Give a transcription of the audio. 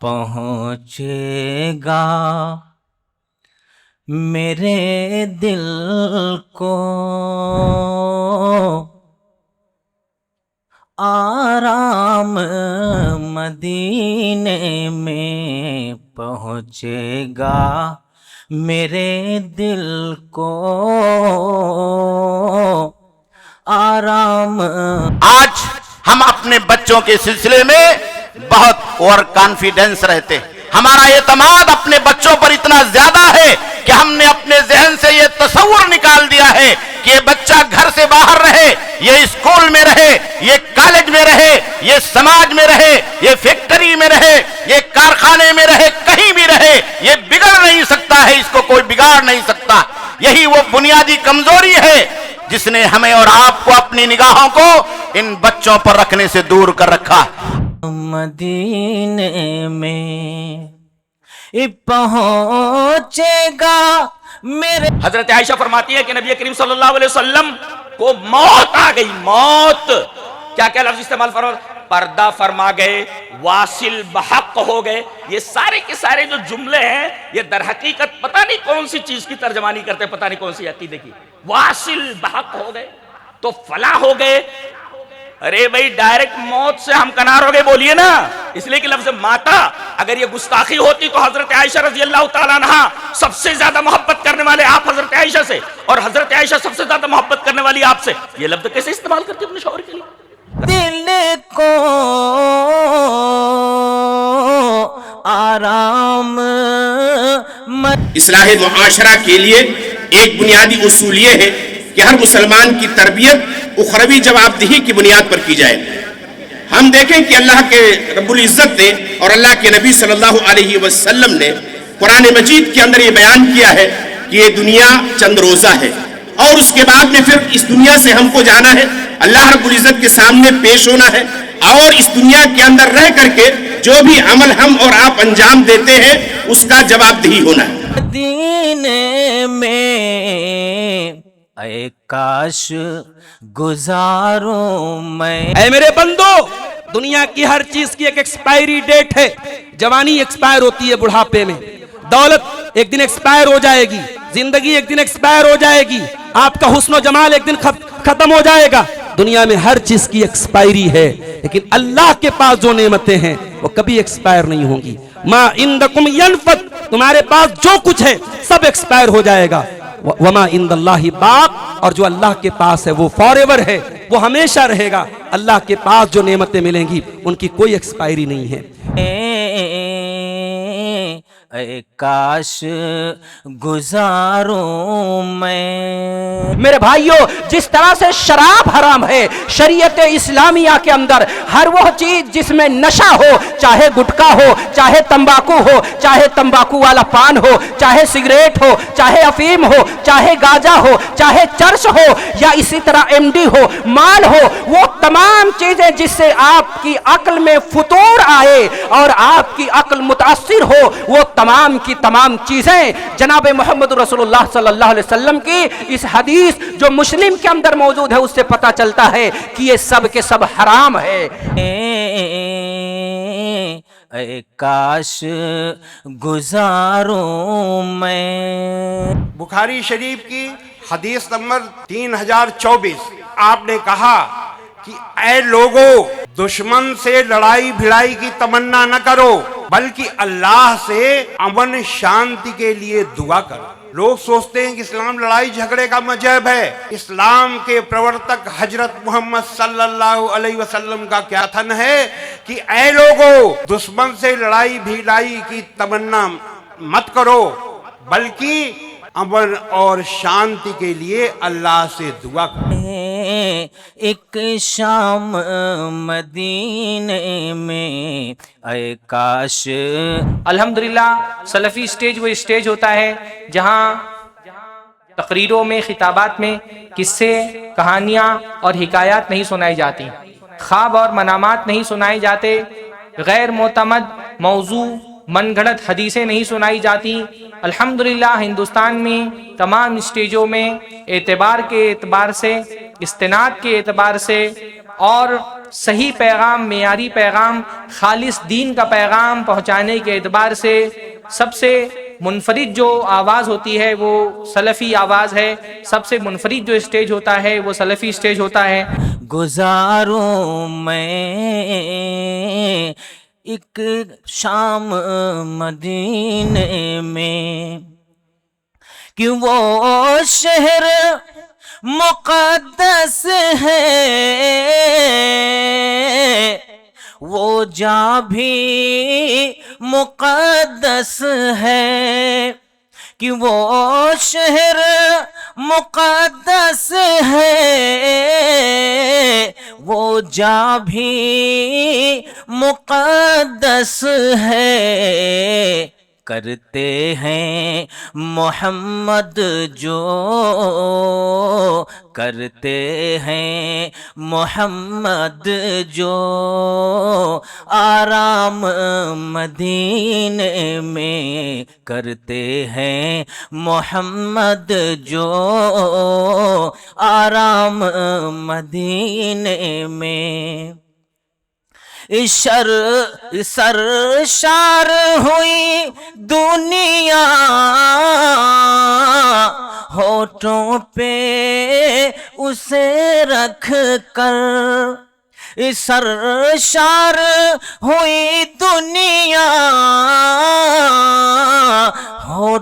پہنچے گا میرے دل کو آرام مدینے میں پہنچے گا میرے دل کو آرام۔ آج ہم اپنے بچوں کے سلسلے میں بہت اوور کانفیڈنس رہتے ہیں۔ ہمارا اعتماد اپنے بچوں پر اتنا زیادہ ہے کہ ہم نے اپنے ذہن سے یہ تصور نکال دیا ہے کہ یہ بچہ گھر سے باہر رہے، یہ اسکول میں رہے، یہ کالج میں رہے، یہ سماج میں رہے، یہ فیکٹری میں رہے، یہ کارخانے میں رہے، کہیں بھی رہے، یہ بگڑ نہیں سکتا ہے، اس کو کوئی بگاڑ نہیں سکتا۔ یہی وہ بنیادی کمزوری ہے جس نے ہمیں اور آپ کو اپنی نگاہوں کو ان بچوں پر رکھنے سے دور کر رکھا۔ مدینے میں پہنچے گا میرے۔ حضرت عائشہ فرماتی ہے کہ نبی کریم صلی اللہ علیہ وسلم کو موت آ گئی، موت۔ کیا کیا لفظ استعمال فرما؟ پردہ فرما گئے، واصل بحق ہو گئے۔ یہ سارے کے سارے جو جملے ہیں یہ در حقیقت پتہ نہیں کون سی چیز کی ترجمانی کرتے، پتہ نہیں کون سی عقیدے کی۔ واصل بحق ہو گئے تو فلاح ہو گئے۔ ارے بھئی ڈائریکٹ موت سے ہم کنار ہو گئے بولیے نا، اس لیے کہ لفظ ماتا اگر یہ گستاخی ہوتی تو حضرت عائشہ رضی اللہ تعالیٰ عنہ سب سے زیادہ محبت کرنے والے آپ حضرت عائشہ سے، اور حضرت عائشہ سب سے زیادہ محبت کرنے والی آپ سے، یہ لفظ کیسے استعمال کرتی اپنے شوہر کے لیے؟ دل کو آرام۔ اصلاح معاشرہ کے لیے ایک بنیادی اصول یہ ہے کہ ہر مسلمان کی تربیت اخروی جوابدہی کی بنیاد پر کی جائے۔ ہم دیکھیں کہ اللہ کے رب العزت نے اور اللہ کے نبی صلی اللہ علیہ وسلم نے قرآن مجید کے اندر یہ بیان کیا ہے کہ یہ دنیا چند روزہ ہے، اور اس کے بعد میں پھر اس دنیا سے ہم کو جانا ہے، اللہ رب العزت کے سامنے پیش ہونا ہے، اور اس دنیا کے اندر رہ کر کے جو بھی عمل ہم اور آپ انجام دیتے ہیں اس کا جوابدہی ہونا ہے۔ مدینے میں اے کاش گزاروں میں۔ اے میرے بندو، دنیا کی ہر چیز کی ایک ایکسپائری ڈیٹ ہے۔ جوانی ایکسپائر ہوتی ہے بڑھاپے میں، دولت ایک دن ایکسپائر ہو جائے گی، زندگی ایک دن ایکسپائر ہو جائے گی، آپ کا حسن و جمال ایک دن ختم ہو جائے گا۔ دنیا میں ہر چیز کی ایکسپائری ہے، لیکن اللہ کے پاس جو نعمتیں ہیں وہ کبھی ایکسپائر نہیں ہوں گی۔ ما عندکم ینفد، تمہارے پاس جو کچھ ہے سب ایکسپائر ہو جائے گا۔ وما عند اللہ باق، اور جو اللہ کے پاس ہے وہ فار ایور ہے، وہ ہمیشہ رہے گا۔ اللہ کے پاس جو نعمتیں ملیں گی ان کی کوئی ایکسپائری نہیں ہے۔ اے کاش گزاروں میں۔ میرے بھائیو، جس طرح سے شراب حرام ہے شریعت اسلامیہ کے اندر، ہر وہ چیز جس میں نشہ ہو، چاہے گٹکا ہو، چاہے تمباکو ہو، چاہے تمباکو والا پان ہو، چاہے سگریٹ ہو، چاہے افیم ہو، چاہے گاجا ہو، چاہے چرس ہو، یا اسی طرح ایم ڈی ہو، مال ہو، وہ تمام چیزیں جس سے آپ کی عقل میں فطور آئے اور آپ کی عقل متاثر ہو، وہ تمام کی تمام چیزیں جناب محمد رسول اللہ صلی اللہ علیہ وسلم کی اس حدیث جو مسلم کے اندر موجود ہے اس سے پتہ چلتا ہے کہ یہ سب کے سب حرام ہے۔ اے کاش گزاروں میں۔ بخاری شریف کی حدیث نمبر 3024، آپ نے کہا کہ اے لوگو، دشمن سے لڑائی بھڑائی کی تمنا نہ کرو، بلکہ اللہ سے امن شانتی کے لیے دعا کرو۔ لوگ سوچتے ہیں کہ اسلام لڑائی جھگڑے کا مذہب ہے۔ اسلام کے پرورتک حضرت محمد صلی اللہ علیہ وسلم کا کیا کہنا ہے کہ اے لوگو، دشمن سے لڑائی بھڑائی کی تمنا مت کرو، بلکہ امن اور شانتی کے لیے اللہ سے دعا کرو۔ ایک شام مدینے میں اے کاش۔ الحمدللہ سلفی اسٹیج وہ اسٹیج ہوتا ہے جہاں تقریروں میں، خطابات میں قصے، کہانیاں اور حکایات نہیں سنائی جاتی، خواب اور منامات نہیں سنائے جاتے، غیر معتمد موضوع من گھڑت حدیثیں نہیں سنائی جاتی۔ الحمدللہ ہندوستان میں تمام اسٹیجوں میں اعتبار کے اعتبار سے، استناد کے اعتبار سے اور صحیح پیغام، معیاری پیغام، خالص دین کا پیغام پہنچانے کے اعتبار سے سب سے منفرد جو آواز ہوتی ہے وہ سلفی آواز ہے، سب سے منفرد جو اسٹیج ہوتا ہے وہ سلفی اسٹیج ہوتا ہے۔ گزاروں میں ایک شام مدینے میں کہ وہ شہر مقدس ہے، وہ جا بھی مقدس ہے، کہ وہ شہر مقدس ہے، وہ جا بھی مقدس ہے، کرتے ہیں محمد جو کرتے ہیں محمد جو آرام مدینے میں، کرتے ہیں محمد جو آرام مدینے میں۔ سرشار ہوئی دنیا ہونٹوں پہ اسے رکھ کر، سرشار ہوئی دنیا ہونٹوں